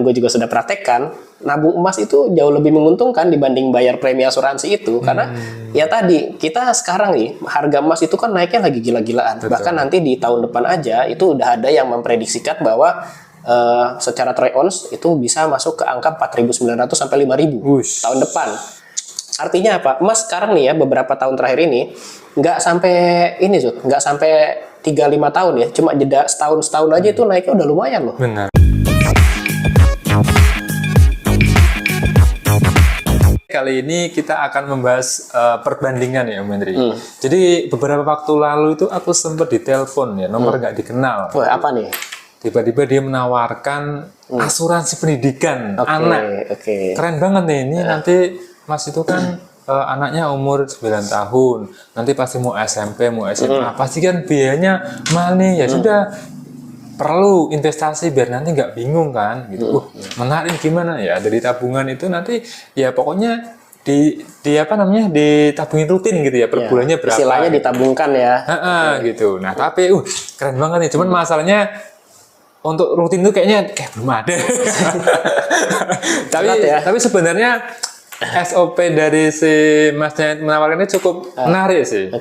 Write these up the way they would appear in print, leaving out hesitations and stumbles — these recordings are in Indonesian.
gue juga sudah praktekkan, nabung emas itu jauh lebih menguntungkan dibanding bayar premi asuransi itu. Karena ya tadi, kita sekarang nih, harga emas itu kan naiknya lagi gila-gilaan. Betul. Bahkan nanti di tahun depan aja, itu udah ada yang memprediksikan bahwa secara troy ounce itu bisa masuk ke angka 4.900 sampai 5.000 tahun depan. Artinya apa? Emas sekarang nih ya, beberapa tahun terakhir ini, nggak sampai ini Zut, nggak sampai 3-5 tahun ya, cuma jeda setahun aja itu naiknya udah lumayan loh. Benar. Kali ini kita akan membahas perbandingan ya, Om Hendri. Jadi beberapa waktu lalu itu aku sempat ditelepon ya, nomor nggak dikenal. Wah, apa nih? Tiba-tiba dia menawarkan asuransi pendidikan anak. Keren banget nih, ini nanti Mas itu kan anaknya umur 9 tahun, nanti pasti mau SMP, mau SMA, pasti kan biayanya mahal nih, ya sudah perlu investasi biar nanti nggak bingung kan, gitu. Menarik gimana ya, dari tabungan itu nanti ya pokoknya di apa namanya, ditabungin rutin gitu ya, per bulannya berapa. Istilahnya ditabungkan ya. Gitu. Nah tapi keren banget nih, cuman masalahnya untuk rutin itu kayaknya belum ada. Tapi sebenarnya SOP dari si masnya menawarkannya cukup menarik sih.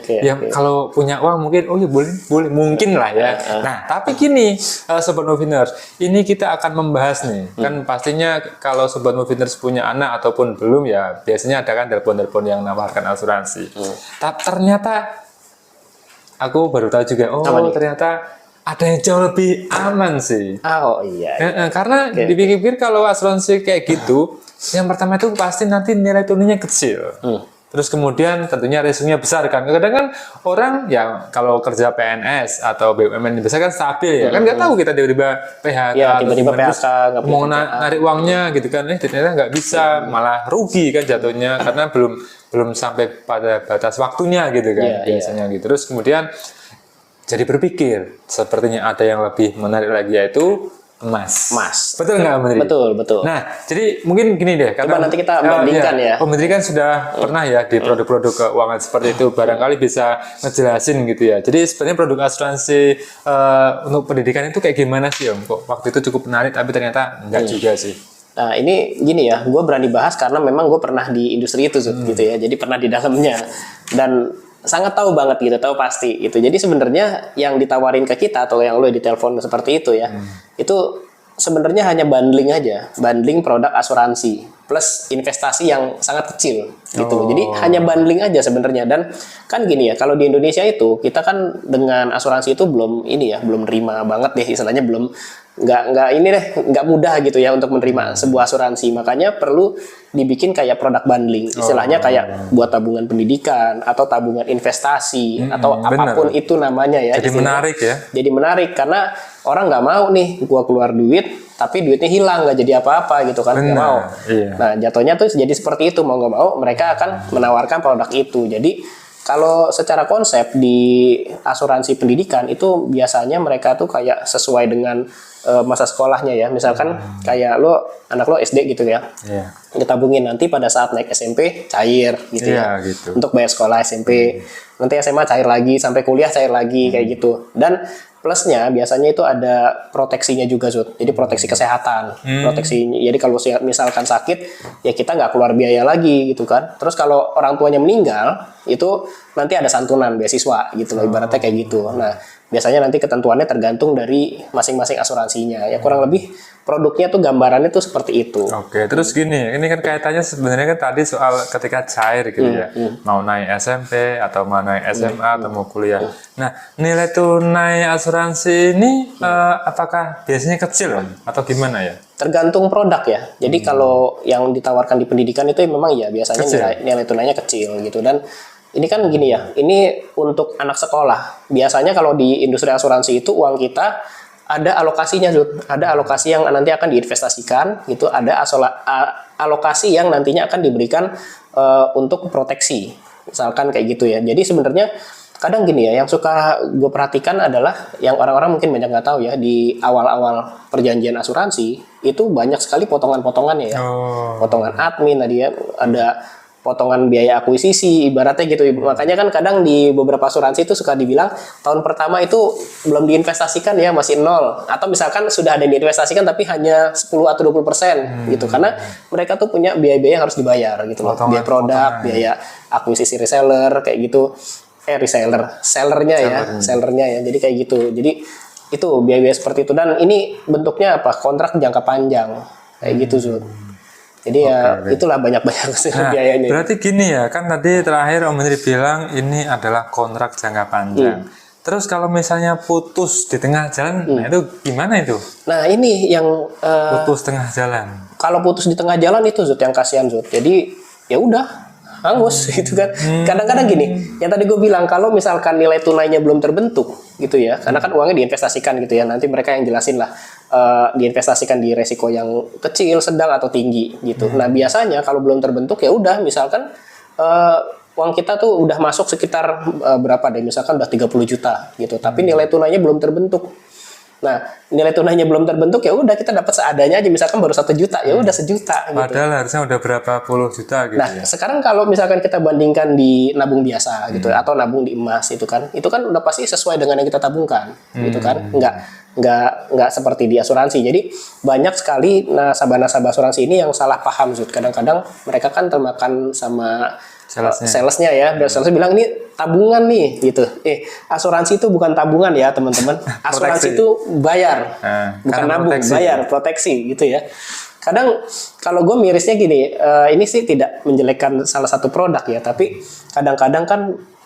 Kalau punya uang mungkin, oh ya boleh mungkin lah ya. Nah, tapi gini, Sobat Moviners, ini kita akan membahas nih. Kan pastinya kalau Sobat Moviners punya anak ataupun belum ya, biasanya ada kan telepon-telepon yang menawarkan asuransi. Tapi ternyata aku baru tahu juga, ternyata ada yang jauh lebih aman sih. Karena dipikir-pikir kalau asuransi kayak gitu, yang pertama itu pasti nanti nilai turunnya kecil. Terus kemudian tentunya resikonya besar kan. Kadang kan orang ya kalau kerja PNS atau BUMN besar kan stabil ya. Kan nggak tahu kita tiba-tiba PHK. Tiba-tiba PHK mau narik uangnya gitu kan. Ternyata nggak bisa, malah rugi kan jatuhnya karena belum sampai pada batas waktunya gitu kan biasanya gitu. Terus kemudian jadi berpikir sepertinya ada yang lebih menarik lagi, yaitu emas. Betul nggak, Menteri? Betul. Nah, jadi mungkin gini deh. Coba nanti kita bandingkan ya. Menteri kan sudah pernah ya di produk-produk keuangan seperti itu. Barangkali bisa ngejelasin gitu ya. Jadi sebenarnya produk asuransi untuk pendidikan itu kayak gimana sih, Om? Kok waktu itu cukup menarik, tapi ternyata enggak juga sih. Nah, ini gini ya, gue berani bahas karena memang gue pernah di industri itu gitu ya. Jadi pernah di dalamnya. Dan sangat tahu banget gitu, tahu pasti gitu. Jadi sebenarnya yang ditawarin ke kita atau yang lo ditelepon seperti itu ya, itu sebenarnya hanya bundling aja, bundling produk asuransi plus investasi yang sangat kecil gitu. Jadi hanya bundling aja sebenarnya. Dan kan gini ya, kalau di Indonesia itu kita kan dengan asuransi itu belum nerima banget deh, istilahnya belum nggak mudah gitu ya untuk menerima sebuah asuransi. Makanya perlu dibikin kayak produk bundling, istilahnya kayak buat tabungan pendidikan atau tabungan investasi atau apapun itu namanya ya. Jadi menarik ya. Jadi menarik karena orang nggak mau nih gua keluar duit tapi duitnya hilang, nggak jadi apa-apa gitu kan, nggak mau. Nah jatuhnya tuh jadi seperti itu, mau nggak mau mereka akan menawarkan produk itu. Jadi kalau secara konsep di asuransi pendidikan itu biasanya mereka tuh kayak sesuai dengan masa sekolahnya ya. Misalkan kayak anak lo SD gitu ya. Ditabungin nanti pada saat naik SMP cair gitu ya. Gitu. Untuk bayar sekolah SMP. Nanti SMA cair lagi, sampai kuliah cair lagi kayak gitu. Dan plusnya biasanya itu ada proteksinya juga Zut. Jadi proteksi kesehatan, proteksinya. Jadi kalau misalkan sakit ya kita nggak keluar biaya lagi gitu kan. Terus kalau orang tuanya meninggal itu nanti ada santunan beasiswa gitu loh, ibaratnya kayak gitu. Nah biasanya nanti ketentuannya tergantung dari masing-masing asuransinya. Ya kurang lebih produknya tuh gambarannya tuh seperti itu. Terus gini, ini kan kaitannya sebenarnya kan tadi soal ketika cair gitu ya. Mau naik SMP atau mau naik SMA atau mau kuliah. Nah, nilai tunai asuransi ini apakah biasanya kecil atau gimana ya? Tergantung produk ya. Jadi kalau yang ditawarkan di pendidikan itu memang ya biasanya nilai tunainya kecil gitu. Dan ini kan gini ya, ini untuk anak sekolah. Biasanya kalau di industri asuransi itu uang kita ada alokasinya, ada alokasi yang nanti akan diinvestasikan, gitu. Ada alokasi yang nantinya akan diberikan untuk proteksi, misalkan kayak gitu ya. Jadi sebenarnya kadang gini ya, yang suka gue perhatikan adalah yang orang-orang mungkin banyak nggak tahu ya, di awal-awal perjanjian asuransi itu banyak sekali potongan-potongannya ya, potongan admin tadi ya, ada potongan biaya akuisisi ibaratnya gitu. Makanya kan kadang di beberapa asuransi itu suka dibilang tahun pertama itu belum diinvestasikan ya, masih nol, atau misalkan sudah ada yang diinvestasikan tapi hanya 10 atau 20% gitu, karena mereka tuh punya biaya-biaya yang harus dibayar gitu loh, biaya produk, biaya akuisisi reseller kayak gitu, sellernya ya, jadi kayak gitu. Jadi itu biaya-biaya seperti itu, dan ini bentuknya apa, kontrak jangka panjang kayak gitu Zul. Jadi itulah banyak-banyak biayanya. Berarti gini ya, kan tadi terakhir Om Menteri bilang ini adalah kontrak jangka panjang. Terus kalau misalnya putus di tengah jalan, nah itu gimana itu? Nah ini yang putus tengah jalan. Kalau putus di tengah jalan itu Zut yang kasihan Zut. Jadi ya udah hangus gitu kan. Kadang-kadang gini, yang tadi gue bilang kalau misalkan nilai tunainya belum terbentuk gitu ya, karena kan uangnya diinvestasikan gitu ya, nanti mereka yang jelasin lah, diinvestasikan di resiko yang kecil, sedang atau tinggi gitu. Nah biasanya kalau belum terbentuk ya udah, misalkan uang kita tuh udah masuk sekitar berapa deh, misalkan udah 30 juta gitu, tapi nilai tunainya belum terbentuk. Nah, nilai tunainya belum terbentuk ya udah kita dapat seadanya aja, misalkan baru 1 juta, ya udah 1 juta gitu. Padahal harusnya udah berapa puluh juta gitu. Nah, sekarang kalau misalkan kita bandingkan di nabung biasa gitu atau nabung di emas itu kan udah pasti sesuai dengan yang kita tabungkan gitu kan. Nggak seperti di asuransi. Jadi banyak sekali nasabah-nasabah asuransi ini yang salah paham Zud. Kadang-kadang mereka kan termakan sama salesnya ya, salesnya bilang ini tabungan nih gitu. Asuransi itu bukan tabungan ya teman-teman. Asuransi itu bayar, bukan nabung, bayar, proteksi gitu ya. Kadang kalau gue mirisnya gini, ini sih tidak menjelekkan salah satu produk ya, tapi kadang-kadang kan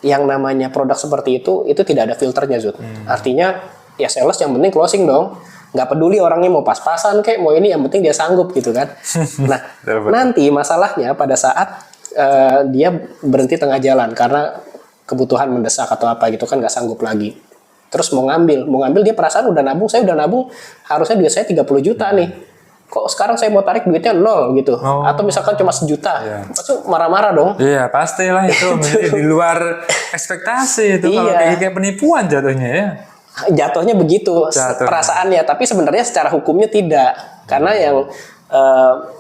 yang namanya produk seperti itu tidak ada filternya Zud. Artinya ya sales yang penting closing dong. Nggak peduli orangnya mau pas-pasan kayak mau ini, yang penting dia sanggup gitu kan. Nah nanti masalahnya pada saat dia berhenti tengah jalan karena kebutuhan mendesak atau apa gitu kan, nggak sanggup lagi. Terus mau ngambil dia perasaan udah nabung, saya udah nabung, harusnya duit saya 30 juta nih. Kok sekarang saya mau tarik duitnya 0 gitu. Atau misalkan cuma 1 juta. Pasti marah-marah dong. Iya, pastilah itu di luar ekspektasi itu. Kalau kayak penipuan jatuhnya ya. Jatuhnya begitu perasaannya, tapi sebenarnya secara hukumnya tidak. Karena yang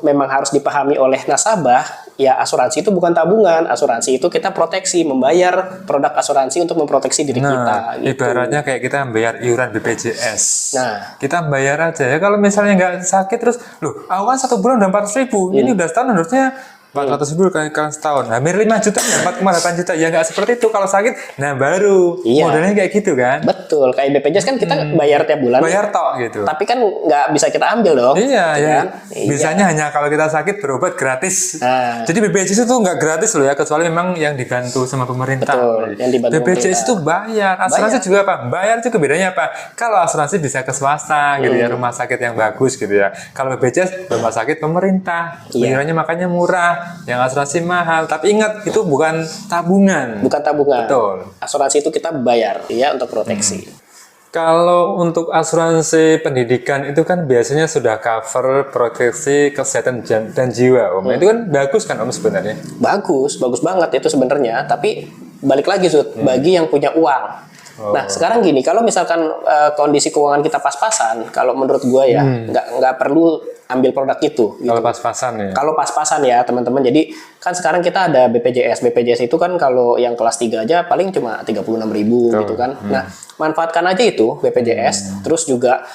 memang harus dipahami oleh nasabah, ya asuransi itu bukan tabungan. Asuransi itu kita proteksi, membayar produk asuransi untuk memproteksi diri kita. Gitu. Ibaratnya kayak kita membayar iuran BPJS. Nah, kita bayar aja ya. Kalau misalnya nggak sakit terus, loh, awal 1 bulan udah 400.000, ini udah setahun harusnya 400.000 kali setahun, hampir 5 juta, 4,8 juta. Ya nggak seperti itu kalau sakit. Nah baru modelnya kayak gitu kan? Betul, kayak BPJS kan kita bayar tiap bulan. Bayar tok gitu. Tapi kan nggak bisa kita ambil dong. Iya, gitu ya. Kan? Bisanya hanya kalau kita sakit berobat gratis. Jadi BPJS itu nggak gratis loh ya, kecuali memang yang dibantu sama pemerintah. Betul, yang dibantu BPJS itu bayar. Asuransi juga apa? Bayar juga, bedanya apa? Kalau asuransi bisa ke swasta gitu ya, rumah sakit yang bagus gitu ya. Kalau BPJS rumah sakit pemerintah, iurannya makanya murah. Yang asuransi mahal, tapi ingat itu bukan tabungan. Bukan tabungan. Betul. Asuransi itu kita bayar ya untuk proteksi. Kalau untuk asuransi pendidikan itu kan biasanya sudah cover proteksi kesehatan dan jiwa, Om. Itu kan bagus kan, Om, sebenarnya? Bagus banget itu sebenarnya. Tapi balik lagi Zud, bagi yang punya uang. Nah sekarang gini, kalau misalkan kondisi keuangan kita pas-pasan, kalau menurut gue ya nggak perlu ambil produk itu. Gitu. Kalau pas-pasan ya. Kalau pas-pasan ya teman-teman. Jadi kan sekarang kita ada BPJS. BPJS itu kan kalau yang kelas 3 aja paling cuma 36.000 gitu kan. Nah manfaatkan aja itu BPJS. Terus juga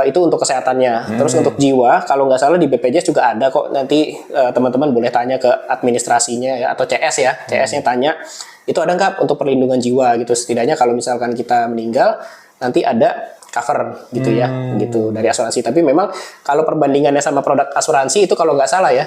itu untuk kesehatannya. Terus untuk jiwa, kalau nggak salah di BPJS juga ada kok. Nanti teman-teman boleh tanya ke administrasinya ya, atau CS ya. CS-nya tanya, itu ada nggak untuk perlindungan jiwa gitu. Setidaknya kalau misalkan kita meninggal, nanti ada cover gitu ya, gitu dari asuransi. Tapi memang kalau perbandingannya sama produk asuransi itu kalau nggak salah ya,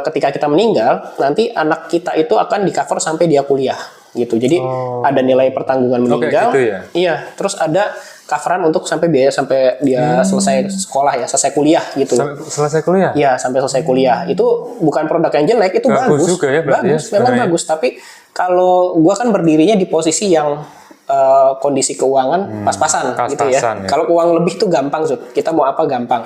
ketika kita meninggal, nanti anak kita itu akan di cover sampai dia kuliah gitu. Jadi ada nilai pertanggungan meninggal, gitu ya? Iya. Terus ada coveran untuk sampai biaya sampai dia selesai sekolah ya, selesai kuliah gitu. Selesai kuliah? Iya, sampai selesai kuliah. Itu bukan produk yang jelek, itu bagus. Juga ya, bagus, ya, memang bagus. Tapi kalau gua kan berdirinya di posisi yang kondisi keuangan pas-pasan gitu ya. Kalau keuangan lebih tuh gampang Zud. Kita mau apa gampang.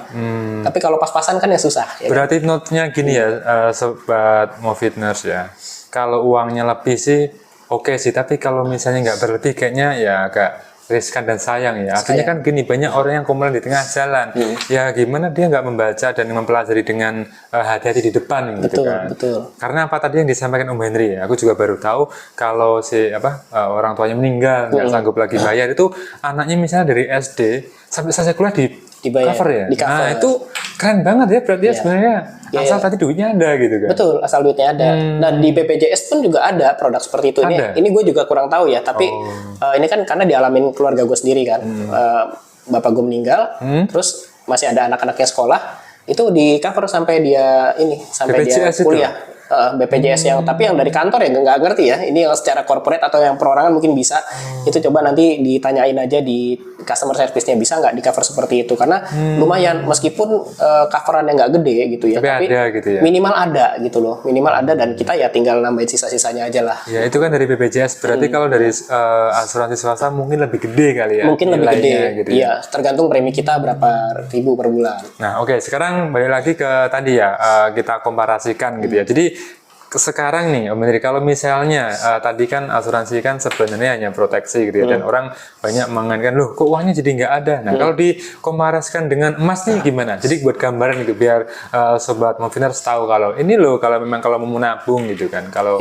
Tapi kalau pas-pasan kan ya susah. Ya berarti note-nya gini ya, sobat Movitners ya. Kalau uangnya lebih sih oke sih, tapi kalau misalnya nggak berlebih kayaknya ya agak riskan dan sayang ya. Artinya kan gini, banyak orang yang komplain di tengah jalan. Ya gimana dia nggak membaca dan mempelajari dengan hati-hati di depan gitu kan. Betul. Karena apa tadi yang disampaikan Om Henry ya, aku juga baru tahu kalau orang tuanya meninggal nggak sanggup lagi bayar, itu anaknya misalnya dari SD sampai selesai kuliah dibayar, cover ya. di cover. Nah itu keren banget ya, berarti ya sebenarnya asal tadi duitnya ada gitu kan. Betul, asal duitnya ada. Dan di BPJS pun juga ada produk seperti itu. Ini gue juga kurang tahu ya, tapi ini kan karena dialamin keluarga gue sendiri kan. Bapak gue meninggal, terus masih ada anak-anaknya sekolah, itu di cover sampai dia BPJS kuliah. BPJS yang tapi yang dari kantor ya nggak ngerti ya, ini yang secara corporate atau yang perorangan mungkin bisa. Itu coba nanti ditanyain aja di customer service-nya, bisa nggak di cover seperti itu, karena lumayan meskipun coverannya nggak gede gitu ya, tapi ada gitu ya, minimal ada gitu loh, minimal ada, dan kita ya tinggal nambahin sisa-sisanya aja lah. Ya itu kan dari BPJS, berarti kalau dari asuransi swasta mungkin lebih gede kali ya, mungkin lebih gede gitu ya. Iya, tergantung premi kita berapa ribu per bulan. Nah oke, sekarang balik lagi ke tadi ya, kita komparasikan gitu ya. Jadi sekarang nih Om Henry, kalau misalnya tadi kan asuransi kan sebenarnya hanya proteksi gitu ya, dan orang banyak menganggap loh kok uangnya jadi nggak ada. Nah kalau dikomparasikan dengan emas nih gimana? Jadi buat gambaran gitu biar sobat Moviners tahu kalau ini loh, kalau memang kalau mau menabung gitu kan, kalau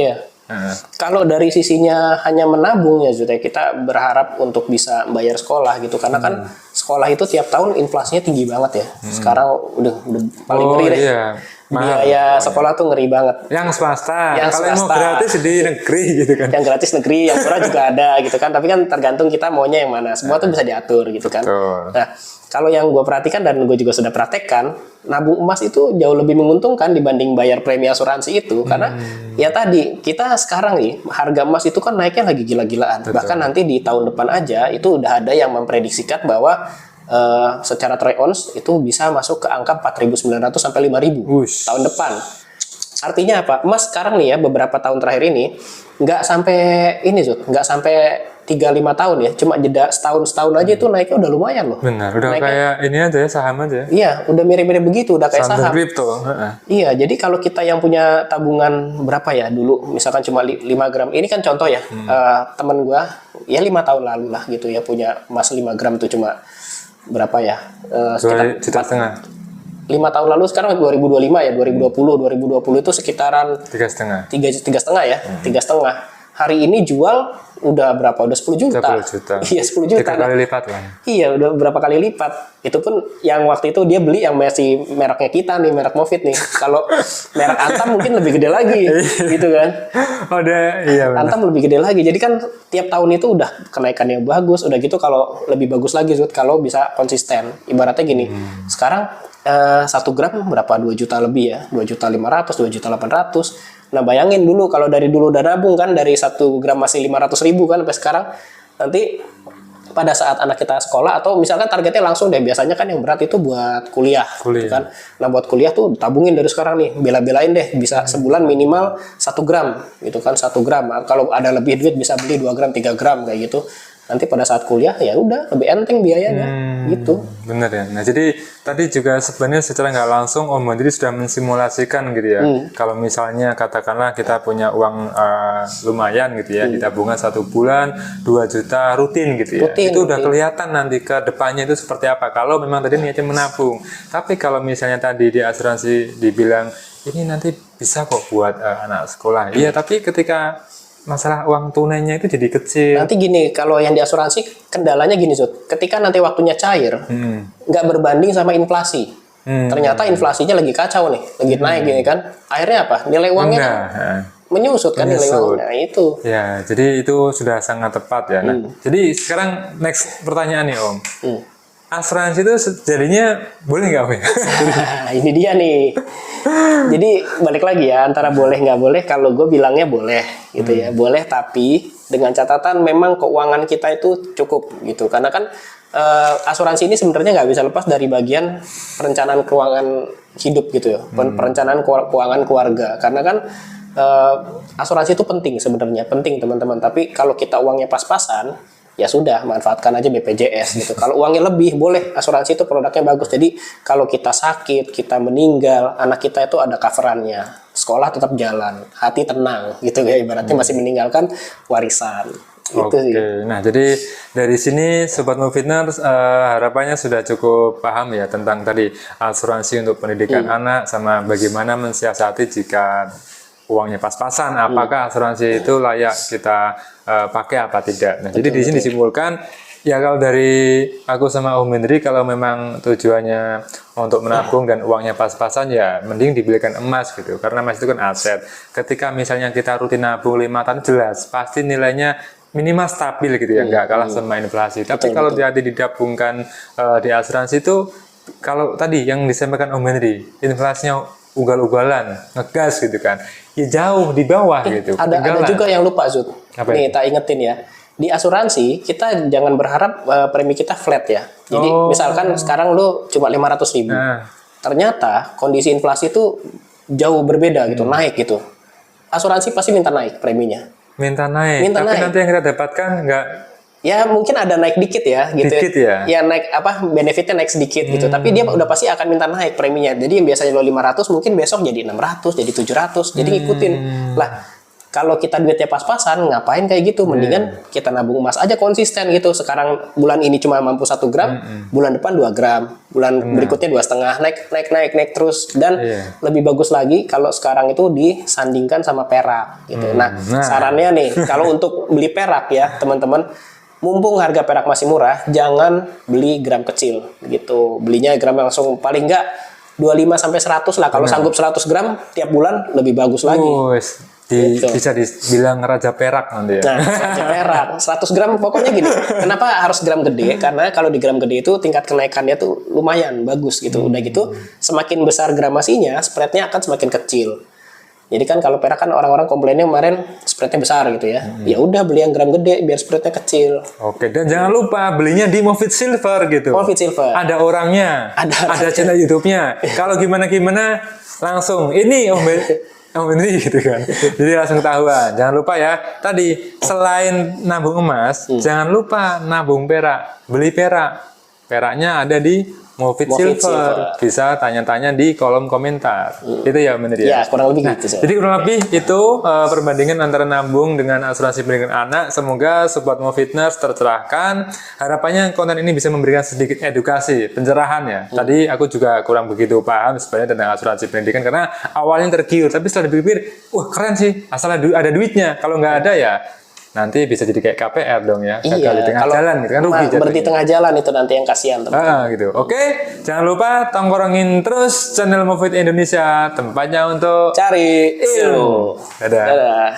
kalau dari sisinya hanya menabung ya Zut, kita berharap untuk bisa bayar sekolah gitu, karena kan sekolah itu tiap tahun inflasinya tinggi banget ya. Sekarang udah paling ngeri deh. Iya. Biaya sekolah tuh ngeri banget. Yang swasta. Yang kalau swasta. mau gratis di negeri gitu kan. Yang gratis negeri, yang murah juga ada gitu kan. Tapi kan tergantung kita maunya yang mana. Semua tuh bisa diatur gitu kan. Betul. Nah, kalau yang gue perhatikan dan gue juga sudah praktekkan, nabung emas itu jauh lebih menguntungkan dibanding bayar premi asuransi itu. Karena ya tadi, kita sekarang nih, harga emas itu kan naiknya lagi gila-gilaan. Betul. Bahkan nanti di tahun depan aja, itu udah ada yang memprediksikan bahwa secara troy ounce itu bisa masuk ke angka 4.900 sampai 5.000 tahun depan. Artinya apa? Emas sekarang nih ya, beberapa tahun terakhir ini nggak sampai ini Zut, nggak sampai 3-5 tahun ya, cuma jeda setahun aja itu naiknya udah lumayan loh. Benar, udah naiknya, kayak ini aja ya, saham aja. Iya, udah mirip-mirip begitu, udah kayak saham. Kripto. Iya, jadi kalau kita yang punya tabungan berapa ya dulu, misalkan cuma 5 gram, ini kan contoh ya, temen gua ya 5 tahun lalu lah gitu ya, punya emas 5 gram tuh cuma berapa ya? Sekitar 1,5 juta. 5 tahun lalu, sekarang 2025 ya, 2020 itu sekitaran 3,5 ya, 3,5. Hari ini jual udah berapa? Udah 10 juta. 10 juta. Iya, 10 juta. 3 kali lipat lah. Iya, udah berapa kali lipat. Itu pun yang waktu itu dia beli yang masih mereknya kita nih, merek Movit nih. Kalau merek Antam mungkin lebih gede lagi, gitu kan. Iya benar. Antam lebih gede lagi. Jadi kan tiap tahun itu udah kenaikannya bagus. Udah gitu kalau lebih bagus lagi Zut, kalau bisa konsisten. Ibaratnya gini, sekarang 1 gram berapa? 2 juta lebih ya. 2.500.000, 2.800.000. Nah bayangin dulu kalau dari dulu udah nabung kan, dari 1 gram masih 500.000 kan sampai sekarang, nanti pada saat anak kita sekolah atau misalkan targetnya langsung deh, biasanya kan yang berat itu buat kuliah. Gitu kan. Nah buat kuliah tuh tabungin dari sekarang nih, bela-belain deh bisa sebulan minimal 1 gram gitu kan, 1 gram. Kalau ada lebih duit bisa beli 2 gram, 3 gram kayak gitu. Nanti pada saat kuliah ya udah lebih enteng biayanya gitu. Bener ya. Nah jadi tadi juga sebenarnya secara nggak langsung Om Henry sudah mensimulasikan gitu ya. Kalau misalnya katakanlah kita punya uang lumayan gitu ya, di tabungan 1 bulan 2 juta rutin gitu ya. Itu udah kelihatan nanti ke depannya itu seperti apa. Kalau memang tadi niatnya menabung. Tapi kalau misalnya tadi di asuransi dibilang ini nanti bisa kok buat anak sekolah. Iya, tapi ketika masalah uang tunainya itu jadi kecil. Nanti gini, kalau yang di asuransi kendalanya gini Zut, ketika nanti waktunya cair, nggak berbanding sama inflasi. Ternyata inflasinya lagi kacau nih, lagi naik gini kan. Akhirnya apa? Nilai uangnya kan menyusut kan nilai uangnya. Nah, itu. Ya, jadi itu sudah sangat tepat ya. Nah, jadi sekarang next pertanyaan nih Om. Asuransi itu jadinya boleh nggak Om? Ini dia nih. Jadi balik lagi ya, antara boleh nggak boleh. Kalau gue bilangnya boleh gitu ya, boleh, tapi dengan catatan memang keuangan kita itu cukup gitu, karena kan asuransi ini sebenarnya nggak bisa lepas dari bagian perencanaan keuangan hidup gitu ya, perencanaan keuangan keluarga, karena kan asuransi itu penting sebenarnya, penting teman-teman. Tapi kalau kita uangnya pas-pasan, ya sudah, manfaatkan aja BPJS gitu. Kalau uangnya lebih, boleh, asuransi itu produknya bagus. Jadi kalau kita sakit, kita meninggal, anak kita itu ada coverannya, sekolah tetap jalan, hati tenang gitu ya, ibaratnya masih meninggalkan warisan Itu sih. Nah, jadi dari sini Sobat Movitners harapannya sudah cukup paham ya tentang tadi asuransi untuk pendidikan anak sama bagaimana mensiasati jika uangnya pas-pasan, apakah asuransi itu layak kita pakai apa tidak. Nah, jadi di sini disimpulkan ya kalau dari aku sama Om Henry kalau memang tujuannya untuk menabung dan uangnya pas-pasan ya mending dibelikan emas gitu karena emas itu kan aset. Ketika misalnya kita rutin nabung 5 tahun jelas pasti nilainya minimal stabil gitu ya, nggak kalah sama inflasi. Tapi kalau dia didabungkan di asuransi itu, kalau tadi yang disampaikan Om Henry, inflasinya ugal-ugalan, ngegas gitu kan, ya jauh di bawah gitu. Ada juga yang lupa Zud. Nih tak ingetin ya. Di asuransi kita jangan berharap premi kita flat ya. Jadi misalkan sekarang lu cuma 500.000. Ternyata kondisi inflasi itu jauh berbeda gitu, naik gitu. Asuransi pasti minta naik preminya. Minta naik. Tapi nanti yang kita dapatkan enggak. Ya mungkin ada naik dikit ya gitu. Dikit ya. Ya naik apa benefitnya naik sedikit gitu. Tapi dia udah pasti akan minta naik preminya. Jadi yang biasanya lo 500 mungkin besok jadi 600, jadi 700. Jadi ngikutin. Lah kalau kita duitnya pas-pasan, ngapain kayak gitu? Mendingan kita nabung emas aja konsisten gitu. Sekarang bulan ini cuma mampu 1 gram, bulan depan 2 gram, bulan berikutnya 2,5, naik terus. Dan lebih bagus lagi kalau sekarang itu disandingkan sama perak gitu. Nah, sarannya nih, kalau untuk beli perak ya teman-teman, mumpung harga perak masih murah, jangan beli gram kecil gitu. Belinya gram yang langsung paling enggak 25 sampai 100 lah. Kalau sanggup 100 gram tiap bulan lebih bagus lagi. Gitu. Bisa dibilang raja perak nanti ya. Nah, raja perak 100 gram pokoknya gini. Kenapa harus gram gede? Karena kalau di gram gede itu tingkat kenaikannya tuh lumayan bagus gitu. Udah gitu semakin besar gramasinya, spreadnya akan semakin kecil. Jadi kan kalau perak kan orang-orang komplainnya kemarin spreadnya besar gitu ya. Ya udah beli yang gram gede biar spreadnya kecil. Oke, dan jangan lupa belinya di Movit Silver gitu. Movit Silver. Ada orangnya. Ada channel YouTube-nya. Kalau gimana langsung ini Om Henry gitu kan. Jadi langsung ketahuan. Jangan lupa ya. Tadi selain nabung emas, jangan lupa nabung perak. Beli perak. Peraknya ada di Movit Silver. Bisa tanya-tanya di kolom komentar. Itu ya Om Henry ya. Ya, kurang lebih gitu. Jadi kurang lebih itu perbandingan antara nabung dengan asuransi pendidikan anak. Semoga Sobat Movitners tercerahkan. Harapannya konten ini bisa memberikan sedikit edukasi, pencerahan ya. Tadi aku juga kurang begitu paham sebenarnya tentang asuransi pendidikan karena awalnya tergiur, tapi setelah dipikir, wah keren sih, asal ada duitnya. Kalau nggak ada ya nanti bisa jadi kayak KPR dong ya, gagal di tengah jalan gitu kan, rugi berhenti tengah jalan itu nanti yang kasihan teman-teman. Gitu. Oke, jangan lupa tongkrongin terus channel Movit Indonesia, tempatnya untuk cari ilmu. Dadah.